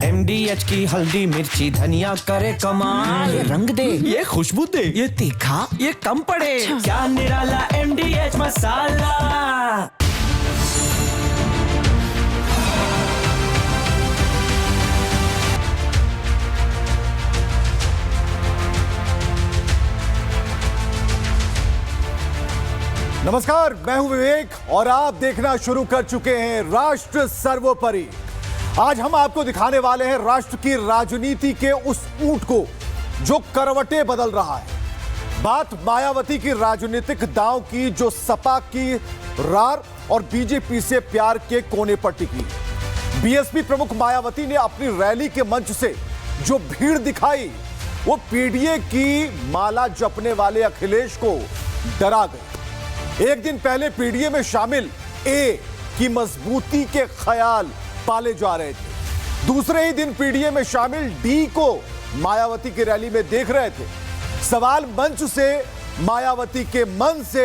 MDH की हल्दी मिर्ची धनिया करे कमाल। ये रंग दे, ये खुशबू दे, ये तीखा, ये कम पड़े। अच्छा। क्या निराला MDH मसाला। नमस्कार, मैं हूं विवेक और आप देखना शुरू कर चुके हैं राष्ट्र सर्वोपरि। आज हम आपको दिखाने वाले हैं राष्ट्र की राजनीति के उस ऊंट को जो करवटें बदल रहा है। बात मायावती की राजनीतिक दांव की जो सपा की रार और बीजेपी से प्यार के कोने पर टिकी। बीएसपी प्रमुख मायावती ने अपनी रैली के मंच से जो भीड़ दिखाई वो पीडीए की माला जपने वाले अखिलेश को डरा गई। एक दिन पहले पीडीए में शामिल ए की मजबूती के ख्याल पाले जा रहे थे, दूसरे ही दिन पीडीए में शामिल डी को मायावती की रैली में देख रहे थे। सवाल मंच से मायावती के मन से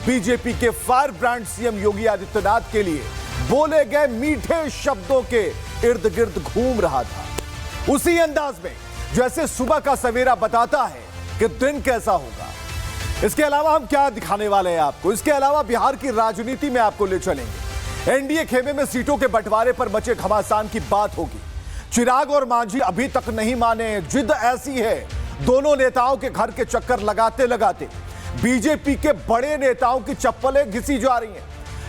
बीजेपी के fire brand CM Yogi Adityanath के लिए बोले गए मीठे शब्दों के इर्द गिर्द घूम रहा था, उसी अंदाज में जैसे सुबह का सवेरा बताता है कि दिन कैसा होगा। इसके अलावा हम क्या दिखाने वाले हैं आपको, इसके अलावा बिहार की राजनीति में आपको ले चलेंगे। एनडीए खेमे में सीटों के बंटवारे पर मचे घमासान की बात होगी। चिराग और मांझी अभी तक नहीं माने, जिद ऐसी है दोनों नेताओं के घर के चक्कर लगाते लगाते बीजेपी के बड़े नेताओं की चप्पलें घिसी जा रही हैं,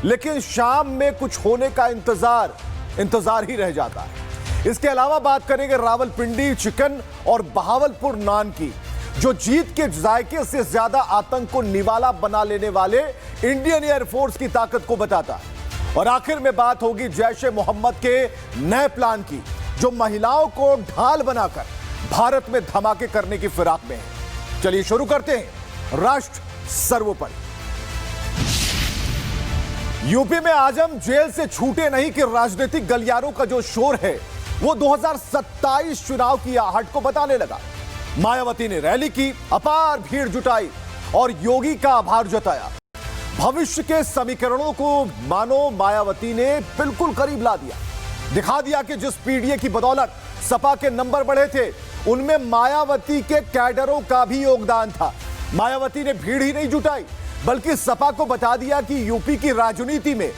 लेकिन शाम में कुछ होने का इंतजार ही रह जाता है। इसके अलावा बात करेंगे रावलपिंडी चिकन और बहावलपुर नान की, जो जीत के जायके से ज्यादा आतंक को निवाला बना लेने वाले इंडियन एयरफोर्स की ताकत को बताता है। और आखिर में बात होगी जैश ए मोहम्मद के नए प्लान की, जो महिलाओं को ढाल बनाकर भारत में धमाके करने की फिराक में है। चलिए शुरू करते हैं राष्ट्र सर्वोपरि। यूपी में आजम जेल से छूटे नहीं कि राजनीतिक गलियारों का जो शोर है वो 2027 चुनाव की आहट को बताने लगा। मायावती ने रैली की, अपार भीड़ जुटाई और योगी का आभार जताया। भविष्य के समीकरणों को मानो मायावती ने बिल्कुल करीब ला दिया, दिखा दिया कि जिस पीडीए की बदौलत सपा के नंबर बढ़े थे उनमें मायावती के कैडरों का भी योगदान था। मायावती ने भीड़ ही नहीं जुटाई बल्कि सपा को बता दिया कि यूपी की राजनीति में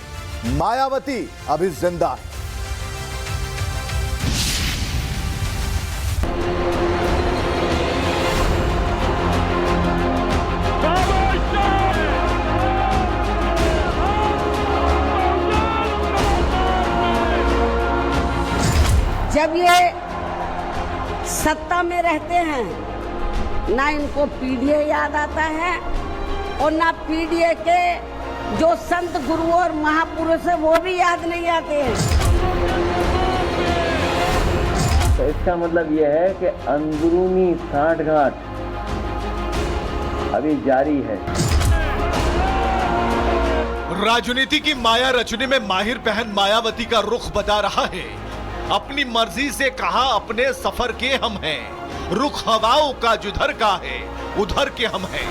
मायावती अभी जिंदा है। जब ये सत्ता में रहते हैं ना इनको पीडीए याद आता है और ना पीडीए के जो संत गुरु और महापुरुष है वो भी याद नहीं आते हैं। तो इसका मतलब यह है कि अंदरूनी सांठगांठ अभी जारी है। राजनीति की माया रचने में माहिर बहन मायावती का रुख बता रहा है। अपनी मर्जी से कहा अपने सफर के हम हैं, रुख हवाओं का जिधर का है उधर के हम हैं।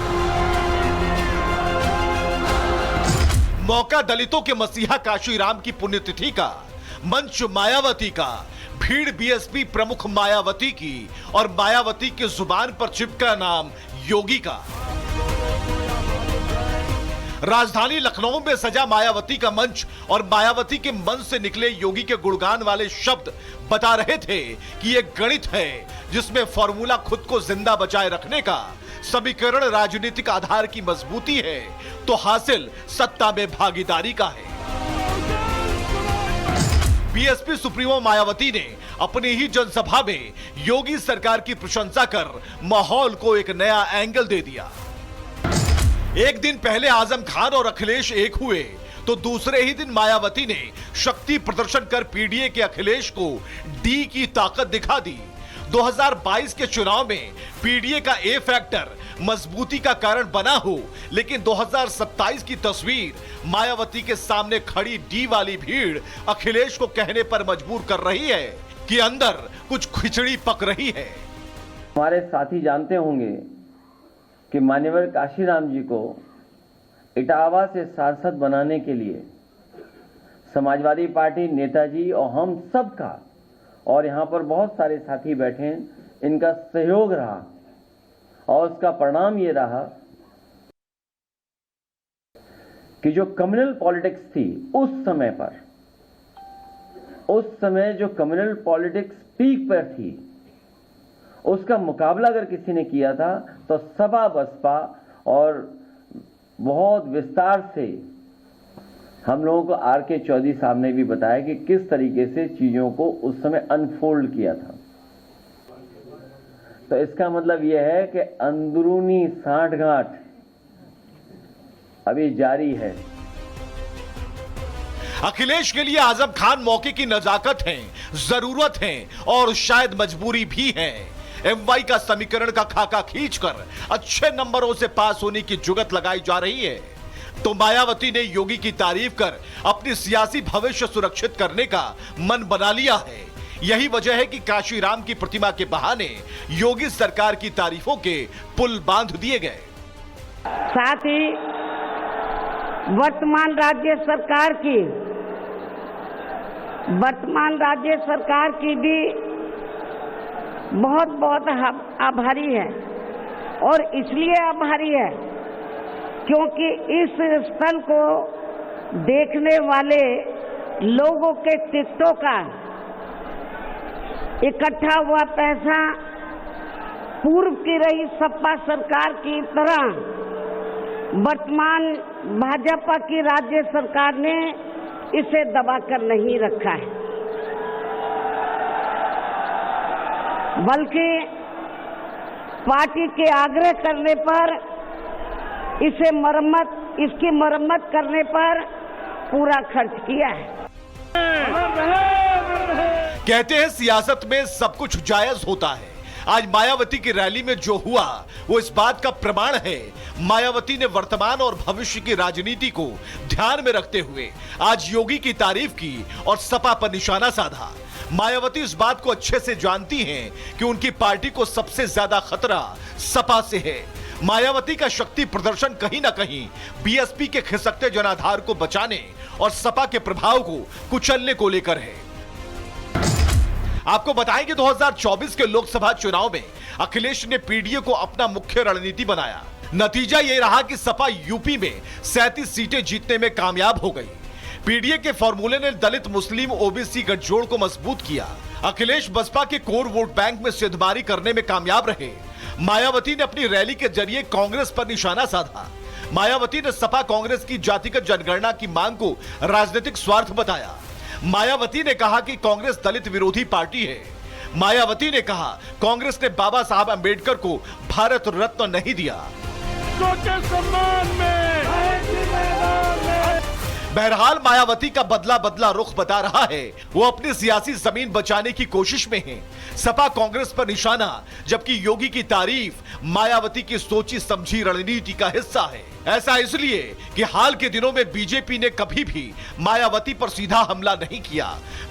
मौका दलितों के मसीहा काशीराम की पुण्यतिथि का, मंच मायावती का, भीड़ बीएसपी प्रमुख मायावती की और मायावती की जुबान पर चिपका नाम योगी का। राजधानी लखनऊ में सजा मायावती का मंच और मायावती के मन से निकले योगी के गुणगान वाले शब्द बता रहे थे कि यह गणित है जिसमें फॉर्मूला खुद को जिंदा बचाए रखने का, समीकरण राजनीतिक आधार की मजबूती है तो हासिल सत्ता में भागीदारी का है। बीएसपी सुप्रीमो मायावती ने अपनी ही जनसभा में योगी सरकार की प्रशंसा कर माहौल को एक नया एंगल दे दिया। एक दिन पहले आजम खान और अखिलेश एक हुए तो दूसरे ही दिन मायावती ने शक्ति प्रदर्शन कर पीडीए के अखिलेश को डी की ताकत दिखा दी। 2022 के चुनाव में पीडीए का ए फैक्टर मजबूती का कारण बना हो, लेकिन 2027 की तस्वीर मायावती के सामने खड़ी डी वाली भीड़ अखिलेश को कहने पर मजबूर कर रही है कि अंदर कुछ खिचड़ी पक रही है। हमारे साथी जानते होंगे कि मान्यवर काशीराम जी को इटावा से सांसद बनाने के लिए समाजवादी पार्टी, नेताजी और हम सब का और यहाँ पर बहुत सारे साथी बैठे हैं, इनका सहयोग रहा और उसका परिणाम ये रहा कि जो कम्युनल पॉलिटिक्स थी उस समय जो कम्युनल पॉलिटिक्स पीक पर थी, उसका मुकाबला अगर किसी ने किया था तो सपा बसपा, और बहुत विस्तार से हम लोगों को आर.के. चौधरी साहब ने भी बताया कि किस तरीके से चीजों को उस समय अनफोल्ड किया था। तो इसका मतलब यह है कि अंदरूनी सांठगांठ अभी जारी है। अखिलेश के लिए आजम खान मौके की नजाकत है, जरूरत है और शायद मजबूरी भी है। एमवाई का समीकरण का खाका खींचकर अच्छे नंबरों से पास होने की जुगत लगाई जा रही है, तो मायावती ने योगी की तारीफ कर अपनी सियासी भविष्य सुरक्षित करने का मन बना लिया है। यही वजह है कि काशीराम की प्रतिमा के बहाने योगी सरकार की तारीफों के पुल बांध दिए गए। साथ ही वर्तमान राज्य सरकार की भी बहुत बहुत आभारी है, और इसलिए आभारी है क्योंकि इस स्थल को देखने वाले लोगों के टिकटों का इकट्ठा हुआ पैसा पूर्व की रही सपा सरकार की तरह वर्तमान भाजपा की राज्य सरकार ने इसे दबाकर नहीं रखा है, बल्कि पार्टी के आग्रह करने पर इसकी मरम्मत करने पर पूरा खर्च किया है। कहते हैं सियासत में सब कुछ जायज होता है। आज मायावती की रैली में जो हुआ वो इस बात का प्रमाण है। मायावती ने वर्तमान और भविष्य की राजनीति को ध्यान में रखते हुए आज योगी की तारीफ की और सपा पर निशाना साधा। मायावती इस बात को अच्छे से जानती हैं कि उनकी पार्टी को सबसे ज्यादा खतरा सपा से है। मायावती का शक्ति प्रदर्शन कहीं ना कहीं बीएसपी के खिसकते जनाधार को बचाने और सपा के प्रभाव को कुचलने को लेकर है। आपको बताएं कि 2024 के लोकसभा चुनाव में अखिलेश ने पीडीए को अपना मुख्य रणनीति बनाया। नतीजा यह रहा कि सपा यूपी में 37 सीटें जीतने में कामयाब हो गई। पीडीए के फॉर्मूले ने दलित मुस्लिम ओबीसी गठजोड़ को मजबूत किया। अखिलेश बसपा के कोर वोट बैंक में सिद्धमारी करने में कामयाब रहे। मायावती ने अपनी रैली के जरिए कांग्रेस पर निशाना साधा। मायावती ने सपा कांग्रेस की जातिगत जनगणना की मांग को राजनीतिक स्वार्थ बताया। मायावती ने कहा कि कांग्रेस दलित विरोधी पार्टी है। मायावती ने कहा कांग्रेस ने बाबा साहब अंबेडकर को भारत रत्न नहीं दिया। बहरहाल मायावती का बदला रुख बता रहा है। वो अपनी सियासी जमीन बचाने की कोशिश में है। सपा कांग्रेस पर निशाना, जबकि योगी की तारीफ मायावती की सोची समझी रणनीति का हिस्सा है। ऐसा इसलिए कि हाल के दिनों में बीजेपी ने कभी भी मायावती पर सीधा हमला नहीं किया।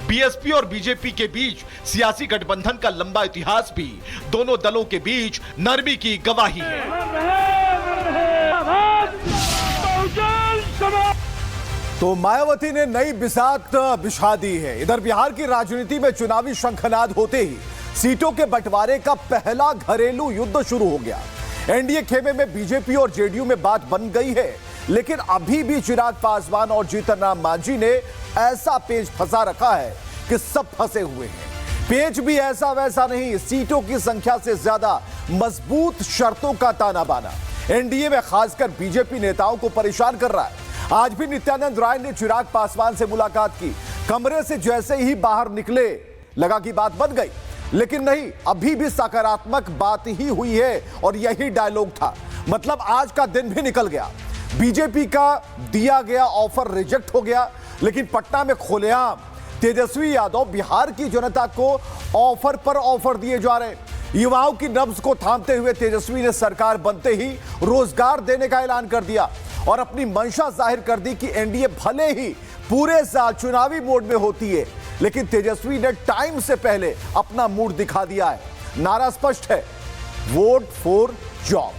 बीएसपी और बीजेपी के बीच सियासी गठबंधन का लंबा इतिहास भी दोनों दलों के बीच नरमी की गवाही है। तो मायावती ने नई बिसात बिछा दी है। इधर बिहार की राजनीति में चुनावी शंखनाद होते ही सीटों के बंटवारे का पहला घरेलू युद्ध शुरू हो गया। एनडीए खेमे में बीजेपी और जेडीयू में बात बन गई है, लेकिन अभी भी चिराग पासवान और जीतन राम मांझी ने ऐसा पेच फंसा रखा है कि सब फंसे हुए हैं। पेच भी ऐसा वैसा नहीं, सीटों की संख्या से ज्यादा मजबूत शर्तों का ताना बाना एनडीए में खासकर बीजेपी नेताओं को परेशान कर रहा है। आज भी नित्यानंद राय ने चिराग पासवान से मुलाकात की। कमरे से जैसे ही बाहर निकले लगा कि बात बन गई, लेकिन नहीं, अभी भी सकारात्मक बात ही हुई है और यही डायलॉग था। मतलब आज का दिन भी निकल गया। बीजेपी का दिया गया ऑफर रिजेक्ट हो गया, लेकिन पटना में खुलेआम तेजस्वी यादव बिहार की जनता को ऑफर पर ऑफर दिए जा रहे हैं। युवाओं की नब्ज को थामते हुए तेजस्वी ने सरकार बनते ही रोजगार देने का ऐलान कर दिया और अपनी मंशा जाहिर कर दी कि एनडीए भले ही पूरे साल चुनावी मोड में होती है, लेकिन तेजस्वी ने टाइम से पहले अपना मूड दिखा दिया है। नारा स्पष्ट है, वोट फॉर जॉब।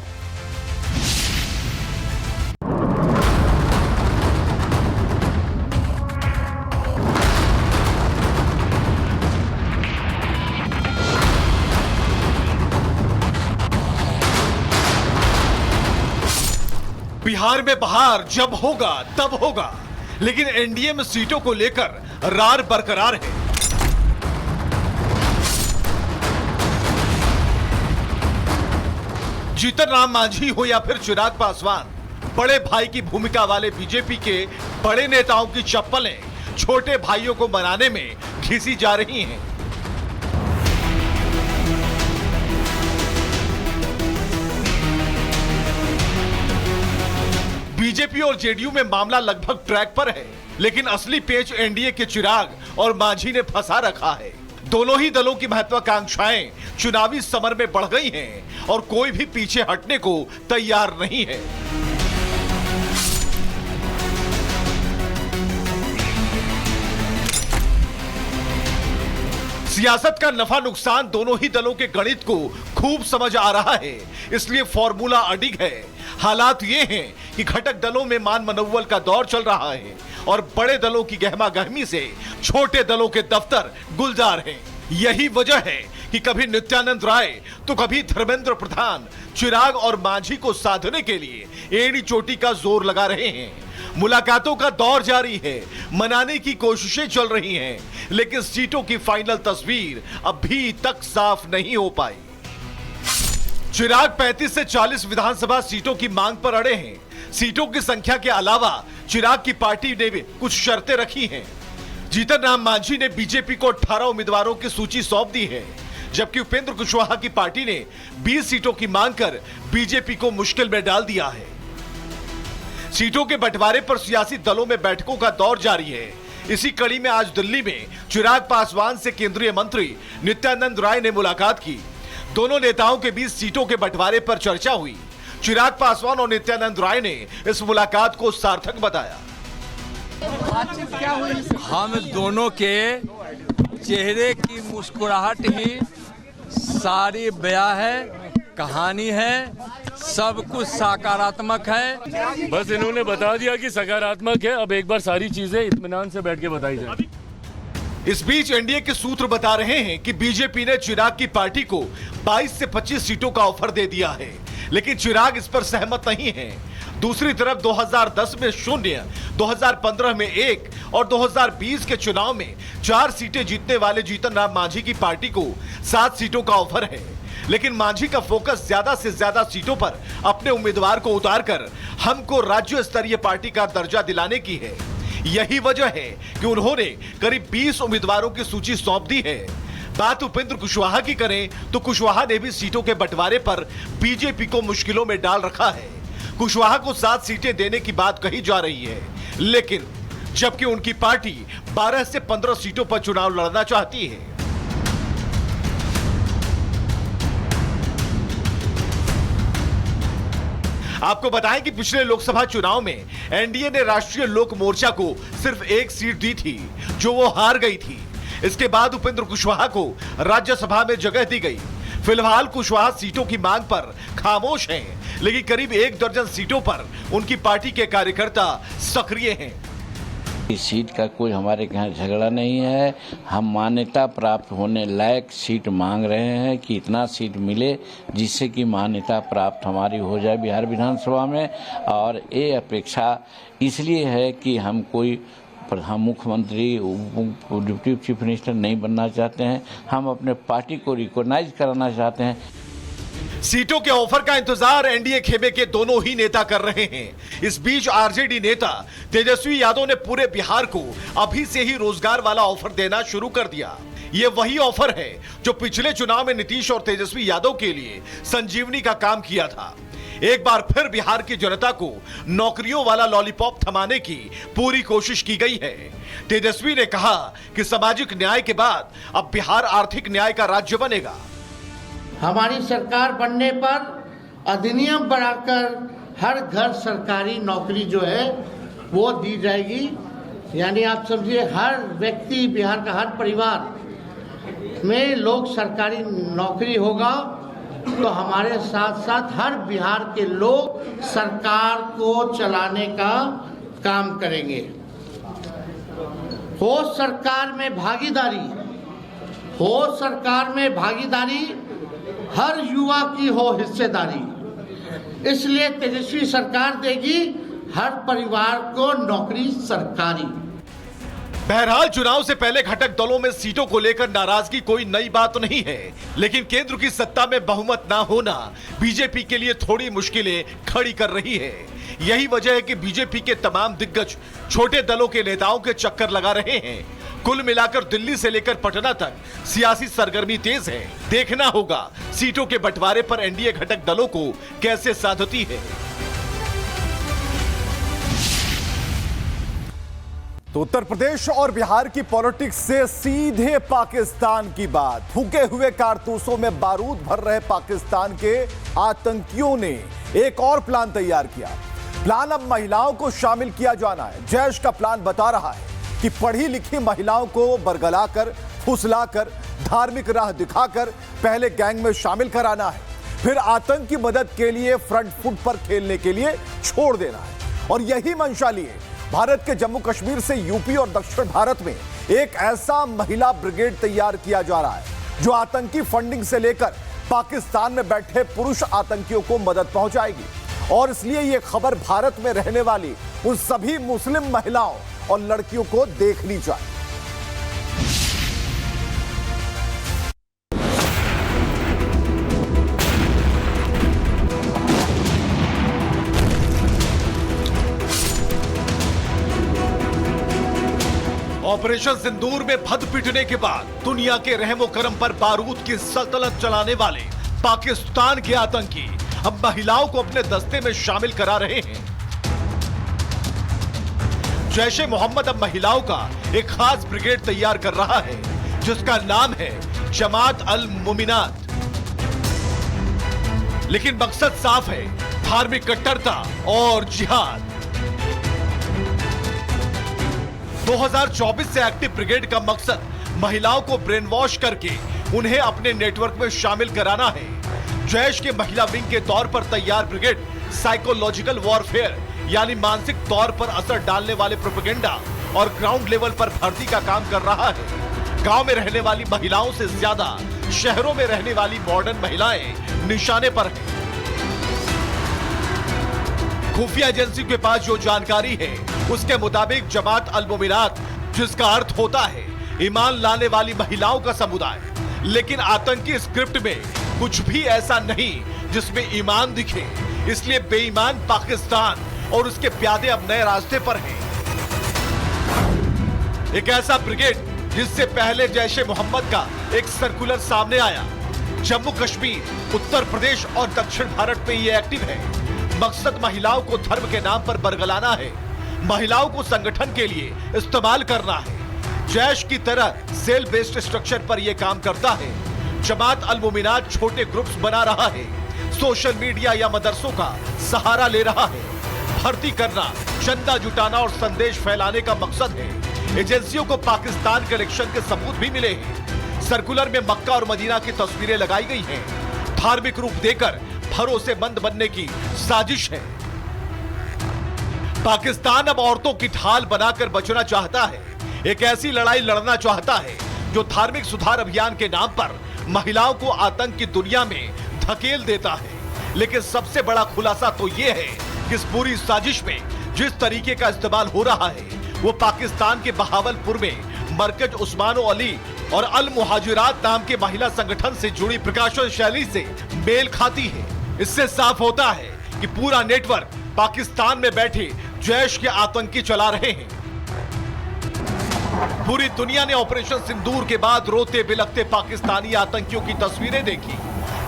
बिहार में बहार जब होगा तब होगा, लेकिन एनडीए में सीटों को लेकर रार बरकरार है। जीतन राम मांझी हो या फिर चिराग पासवान, बड़े भाई की भूमिका वाले बीजेपी के बड़े नेताओं की चप्पलें छोटे भाइयों को मनाने में घिसी जा रही हैं। बीजेपी और जेडीयू में मामला लगभग ट्रैक पर है, लेकिन असली पेच एनडीए के चिराग और मांझी ने फंसा रखा है। दोनों ही दलों की महत्वाकांक्षाएं चुनावी समर में बढ़ गई हैं और कोई भी पीछे हटने को तैयार नहीं है। सियासत का नफा नुकसान दोनों ही दलों के गणित को खूब समझ आ रहा है, इसलिए फॉर्मूला अडिग है। हालात ये हैं कि घटक दलों में मान मनोवल का दौर चल रहा है और बड़े दलों की गहमा गहमी से छोटे दलों के दफ्तर गुलजार हैं। यही वजह है कि कभी नित्यानंद राय तो कभी धर्मेंद्र प्रधान चिराग और मांझी को साधने के लिए एड़ी चोटी का जोर लगा रहे हैं। मुलाकातों का दौर जारी है, मनाने की कोशिशें चल रही हैं, लेकिन सीटों की फाइनल तस्वीर अभी तक साफ नहीं हो पाई। चिराग 35 से 40 विधानसभा सीटों की मांग पर अड़े हैं। सीटों की संख्या के अलावा चिराग की पार्टी ने भी कुछ शर्तें रखी हैं। जीतन राम मांझी ने बीजेपी को 18 उम्मीदवारों की सूची सौंप दी है, जबकि उपेंद्र कुशवाहा की पार्टी ने 20 सीटों की मांग कर बीजेपी को मुश्किल में डाल दिया है। सीटों के बंटवारे पर सियासी दलों में बैठकों का दौर जारी है। इसी कड़ी में आज दिल्ली में चिराग पासवान से केंद्रीय मंत्री नित्यानंद राय ने मुलाकात की। दोनों नेताओं के बीच सीटों के बंटवारे पर चर्चा हुई। चिराग पासवान और नित्यानंद राय ने इस मुलाकात को सार्थक बताया। हम दोनों के चेहरे की मुस्कुराहट ही सारी बयां है, कहानी है, सब कुछ सकारात्मक है। बस इन्होंने बता दिया कि सकारात्मक है, अब एक बार सारी चीजें इत्मीनान से बैठ के बताई जाए। इस बीच एनडीए के सूत्र बता रहे हैं कि बीजेपी ने चिराग की पार्टी को 22 से 25 सीटों का ऑफर दे दिया है, लेकिन चिराग इस पर सहमत नहीं है। दूसरी तरफ 2010 में 0, 2015 में 1 और 2020 के चुनाव में 4 सीटें जीतने वाले जीतन राम मांझी की पार्टी को 7 सीटों का ऑफर है, लेकिन मांझी का फोकस ज्यादा से ज्यादा सीटों पर अपने उम्मीदवार को उतारकर हमको राज्य स्तरीय पार्टी का दर्जा दिलाने की है। यही वजह है कि उन्होंने करीब 20 उम्मीदवारों की सूची सौंप दी है। बात उपेंद्र कुशवाहा की करें तो कुशवाहा ने भी सीटों के बंटवारे पर बीजेपी को मुश्किलों में डाल रखा है। कुशवाहा को 7 सीटें देने की बात कही जा रही है, लेकिन जबकि उनकी पार्टी 12 से 15 सीटों पर चुनाव लड़ना चाहती है। आपको बताएं कि पिछले लोकसभा चुनाव में एनडीए ने राष्ट्रीय लोक मोर्चा को सिर्फ 1 सीट दी थी, जो वो हार गई थी। इसके बाद उपेंद्र कुशवाहा को राज्यसभा में जगह दी गई। फिलहाल कुशवाहा सीटों की मांग पर खामोश हैं, लेकिन करीब 1 दर्जन सीटों पर उनकी पार्टी के कार्यकर्ता सक्रिय हैं। इस सीट का कोई हमारे यहाँ झगड़ा नहीं है। हम मान्यता प्राप्त होने लायक सीट मांग रहे हैं कि इतना सीट मिले जिससे कि मान्यता प्राप्त हमारी हो जाए बिहार विधानसभा में। और ये अपेक्षा इसलिए है कि हम कोई प्रधान मुख्यमंत्री डिप्टी चीफ मिनिस्टर नहीं बनना चाहते हैं, हम अपने पार्टी को रिकॉग्नाइज कराना चाहते हैं। सीटों के ऑफर का इंतजार एनडीए खेमे के दोनों ही नेता कर रहे हैं। इस बीच आरजेडी नेता तेजस्वी यादव ने पूरे बिहार को अभी से ही रोजगार वाला ऑफर देना शुरू कर दिया। ये वही ऑफर है जो पिछले चुनाव में नीतीश और तेजस्वी यादव के लिए संजीवनी का काम किया था। एक बार फिर बिहार की जनता को नौकरियों वाला लॉलीपॉप थमाने की पूरी कोशिश की गई है। तेजस्वी ने कहा कि सामाजिक न्याय के बाद अब बिहार आर्थिक न्याय का राज्य बनेगा। हमारी सरकार बनने पर अधिनियम बनाकर हर घर सरकारी नौकरी जो है वो दी जाएगी। यानी आप समझिए हर व्यक्ति, बिहार का हर परिवार में लोग सरकारी नौकरी होगा, तो हमारे साथ साथ हर बिहार के लोग सरकार को चलाने का काम करेंगे। हो सरकार में भागीदारी, हर युवा की हो हिस्सेदारी। इसलिए तेजस्वी सरकार देगी हर परिवार को नौकरी सरकारी। बहरहाल चुनाव से पहले घटक दलों में सीटों को लेकर नाराजगी कोई नई बात नहीं है, लेकिन केंद्र की सत्ता में बहुमत ना होना बीजेपी के लिए थोड़ी मुश्किलें खड़ी कर रही है। यही वजह है कि बीजेपी के तमाम दिग्गज छोटे दलों के नेताओं के चक्कर लगा रहे हैं। कुल मिलाकर दिल्ली से लेकर पटना तक सियासी सरगर्मी तेज है। देखना होगा सीटों के बंटवारे पर एनडीए घटक दलों को कैसे साधती है। तो उत्तर प्रदेश और बिहार की पॉलिटिक्स से सीधे पाकिस्तान की बात। फूके हुए कारतूसों में बारूद भर रहे पाकिस्तान के आतंकियों ने एक और प्लान तैयार किया। प्लान अब महिलाओं को शामिल किया जाना है। जैश का प्लान बता रहा है कि पढ़ी लिखी महिलाओं को बरगलाकर, फुसलाकर, धार्मिक राह दिखाकर पहले गैंग में शामिल कराना है, फिर आतंक की मदद के लिए फ्रंट फुट पर खेलने के लिए छोड़ देना है। और यही मंशा लिए भारत के जम्मू कश्मीर से यूपी और दक्षिण भारत में एक ऐसा महिला ब्रिगेड तैयार किया जा रहा है जो आतंकी फंडिंग से लेकर पाकिस्तान में बैठे पुरुष आतंकियों को मदद पहुंचाएगी। और इसलिए यह खबर भारत में रहने वाली उन सभी मुस्लिम महिलाओं और लड़कियों को देखनी चाहिए। ऑपरेशन सिंदूर में भद पिटने के बाद दुनिया के रहमो करम पर बारूद की सल्तनत चलाने वाले पाकिस्तान के आतंकी अब महिलाओं को अपने दस्ते में शामिल करा रहे हैं। जैश ए मोहम्मद अब महिलाओं का एक खास ब्रिगेड तैयार कर रहा है जिसका नाम है जमात अल मुमिनात। लेकिन मकसद साफ है, धार्मिक कट्टरता और जिहाद। 2024 से एक्टिव ब्रिगेड का मकसद महिलाओं को ब्रेन वॉश करके उन्हें अपने नेटवर्क में शामिल कराना है। जैश के महिला विंग के तौर पर तैयार ब्रिगेड साइकोलॉजिकल वॉरफेयर यानी मानसिक तौर पर असर डालने वाले प्रोपेगेंडा और ग्राउंड लेवल पर भर्ती का काम कर रहा है। गांव में रहने वाली महिलाओं से ज्यादा शहरों में रहने वाली मॉडर्न महिलाएं निशाने पर हैं। खुफिया एजेंसी के पास जो जानकारी है उसके मुताबिक जमात अल मुमिनात, जिसका अर्थ होता है ईमान लाने वाली महिलाओं का समुदाय, लेकिन आतंकी स्क्रिप्ट में कुछ भी ऐसा नहीं जिसमें ईमान दिखे। इसलिए बेईमान पाकिस्तान और उसके प्यादे अब नए रास्ते पर हैं। एक ऐसा ब्रिगेड जिससे पहले जैश ए मोहम्मद का एक सर्कुलर सामने आया। जम्मू कश्मीर, उत्तर प्रदेश और दक्षिण भारत में ये एक्टिव है। मकसद महिलाओं को धर्म के नाम पर बरगलाना है, महिलाओं को संगठन के लिए इस्तेमाल करना है। जैश की तरह सेल बेस्ड स्ट्रक्चर पर यह काम करता है। जमात अल मुमिनात छोटे ग्रुप्स बना रहा है, सोशल मीडिया या मदरसों का सहारा ले रहा है। भर्ती करना, चंदा जुटाना और संदेश फैलाने का मकसद है। एजेंसियों को पाकिस्तान कनेक्शन के सबूत भी मिले हैं। सर्कुलर में मक्का और मदीना की तस्वीरें लगाई गई हैं। धार्मिक रूप देकर भरोसेमंद बनने की साजिश है। पाकिस्तान अब औरतों की ढाल बनाकर बचना चाहता है। एक ऐसी लड़ाई लड़ना चाहता है जो धार्मिक सुधार अभियान के नाम पर महिलाओं को आतंक की दुनिया में धकेल देता है। लेकिन सबसे बड़ा खुलासा तो यह है कि इस पूरी साजिश में जिस तरीके का इस्तेमाल हो रहा है वो पाकिस्तान के बहावलपुर में मरकज उस्मानो अली और अल मुहाजिरात नाम के महिला संगठन से जुड़ी प्रकाशन शैली से मेल खाती है। इससे साफ होता है कि पूरा नेटवर्क पाकिस्तान में बैठे जैश के आतंकी चला रहे हैं। पूरी दुनिया ने ऑपरेशन सिंदूर के बाद रोते बिलखते पाकिस्तानी आतंकियों की तस्वीरें देखी।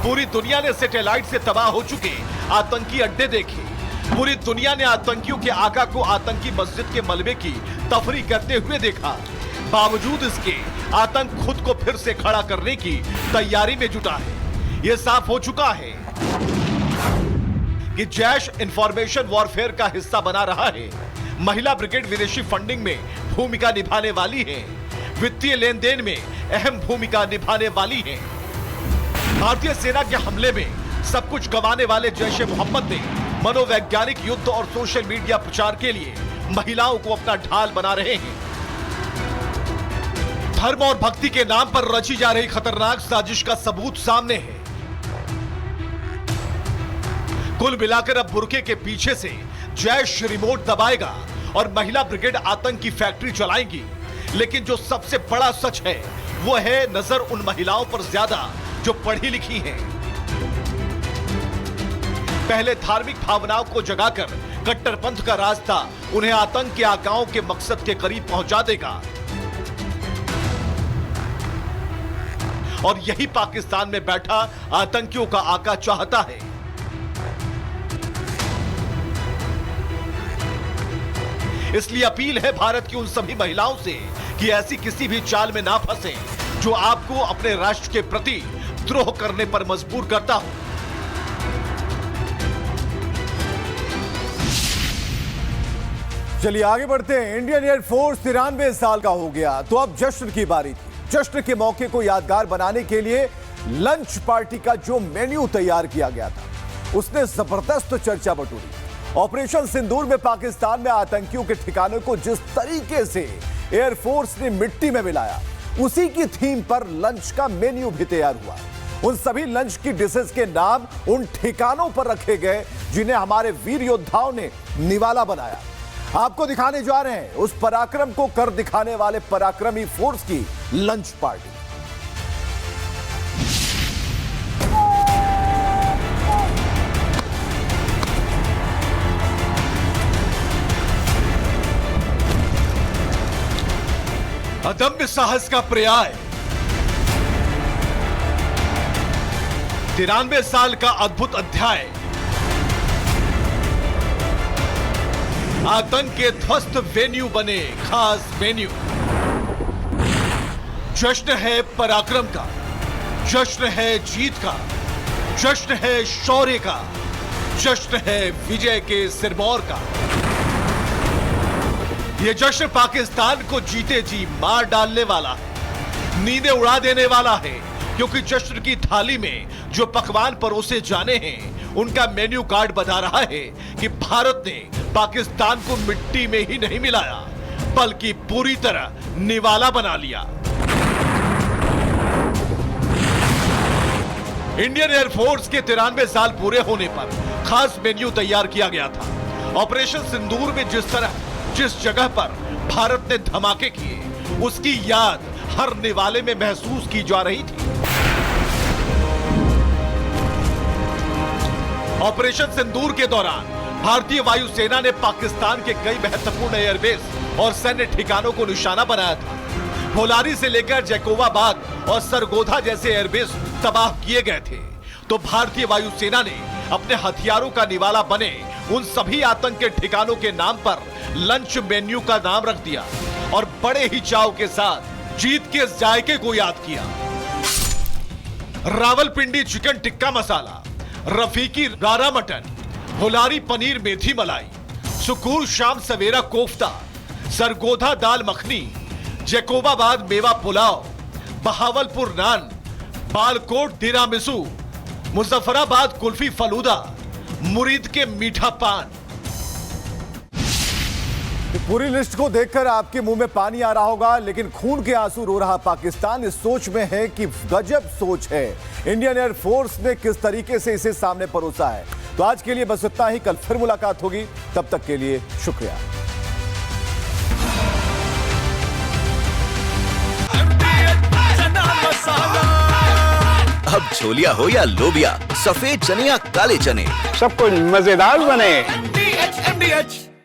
पूरी दुनिया ने सैटेलाइट से तबाह हो चुके आतंकी अड्डे देखे। पूरी दुनिया ने आतंकियों के आका को आतंकी मस्जिद के मलबे की तफरी करते हुए देखा। बावजूद इसके आतंक खुद को फिर से खड़ा करने की तैयारी में जुटा है। यह साफ हो चुका है कि जैश इंफॉर्मेशन वॉरफेयर का हिस्सा बना रहा है। महिला ब्रिगेड विदेशी फंडिंग में भूमिका निभाने वाली है, वित्तीय लेन देन में अहम भूमिका निभाने वाली है। भारतीय सेना के हमले में सब कुछ गंवाने वाले जैश ए मोहम्मद ने मनोवैज्ञानिक युद्ध और सोशल मीडिया प्रचार के लिए महिलाओं को अपना ढाल बना रहे हैं। धर्म और भक्ति के नाम पर रची जा रही खतरनाक साजिश का सबूत सामने है। कुल मिलाकर अब बुर्के के पीछे से जैश रिमोट दबाएगा और महिला ब्रिगेड आतंक की फैक्ट्री चलाएंगी। लेकिन जो सबसे बड़ा सच है वो है नजर उन महिलाओं पर ज्यादा जो पढ़ी लिखी हैं। पहले धार्मिक भावनाओं को जगाकर कट्टरपंथ का रास्ता उन्हें आतंक के आकाओं के मकसद के करीब पहुंचा देगा। और यही पाकिस्तान में बैठा आतंकियों का आका चाहता है। इसलिए अपील है भारत की उन सभी महिलाओं से कि ऐसी किसी भी चाल में ना फंसें जो आपको अपने राष्ट्र के प्रति द्रोह करने पर मजबूर करता हो। चलिए आगे बढ़ते हैं। इंडियन एयरफोर्स 93 साल का हो गया तो अब जश्न की बारी थी। जश्न के मौके को यादगार बनाने के लिए लंच पार्टी का जो मेन्यू तैयार किया गया था उसने जबरदस्त चर्चा बटोरी। ऑपरेशन सिंदूर में पाकिस्तान में आतंकियों के ठिकानों को जिस तरीके से एयरफोर्स ने मिट्टी में मिलाया उसी की थीम पर लंच का मेन्यू भी तैयार हुआ। उन सभी लंच की डिशेस के नाम उन ठिकानों पर रखे गए जिन्हें हमारे वीर योद्धाओं ने निवाला बनाया। आपको दिखाने जा रहे हैं उस पराक्रम को कर दिखाने वाले पराक्रमी फोर्स की लंच पार्टी। अदम्य साहस का पर्याय, 93 साल का अद्भुत अध्याय, आतंक के ध्वस्त वेन्यू बने खास वेन्यू। जश्न है पराक्रम का, जश्न है जीत का, जश्न है शौर्य का, जश्न है विजय के सिरमौर का। यह जश्न पाकिस्तान को जीते जी मार डालने वाला है, नींदें उड़ा देने वाला है, क्योंकि जश्न की थाली में जो पकवान परोसे जाने हैं उनका मेन्यू कार्ड बता रहा है कि भारत ने पाकिस्तान को मिट्टी में ही नहीं मिलाया बल्कि पूरी तरह निवाला बना लिया। इंडियन एयरफोर्स के 93 साल पूरे होने पर खास मेन्यू तैयार किया गया था। ऑपरेशन सिंदूर में जिस जगह पर भारत ने धमाके किए उसकी याद हर निवाले में महसूस की जा रही थी। ऑपरेशन सिंदूर के दौरान भारतीय वायुसेना ने पाकिस्तान के कई महत्वपूर्ण एयरबेस और सैन्य ठिकानों को निशाना बनाया था। भोलारी से लेकर जैकोबाबाद और सरगोधा जैसे एयरबेस तबाह किए गए थे। तो भारतीय वायुसेना ने अपने हथियारों का निवाला बने उन सभी आतंक के ठिकानों के नाम पर लंच मेन्यू का नाम रख दिया और बड़े ही चाव के साथ जीत के जायके को याद किया। रावलपिंडी चिकन टिक्का मसाला, रफीकी रारा मटन, भोलारी पनीर मेथी मलाई, सुकूर शाम सवेरा कोफ्ता, सरगोधा दाल मखनी, जैकोबाबाद मेवा पुलाव, बहावलपुर नान, बालकोट तिरामिसू, मुजफ्फराबाद कुल्फी फलूदा, मुरीद के मीठा पान। पूरी लिस्ट को देखकर आपके मुंह में पानी आ रहा होगा, लेकिन खून के आंसू रो रहा पाकिस्तान इस सोच में है कि गजब सोच है इंडियन एयरफोर्स ने किस तरीके से इसे सामने परोसा है। तो आज के लिए बस इतना ही, कल फिर मुलाकात होगी, तब तक के लिए शुक्रिया। अब छोलिया हो या लोबिया, सफेद चने या काले चने, सब कुछ मजेदार बने। MDH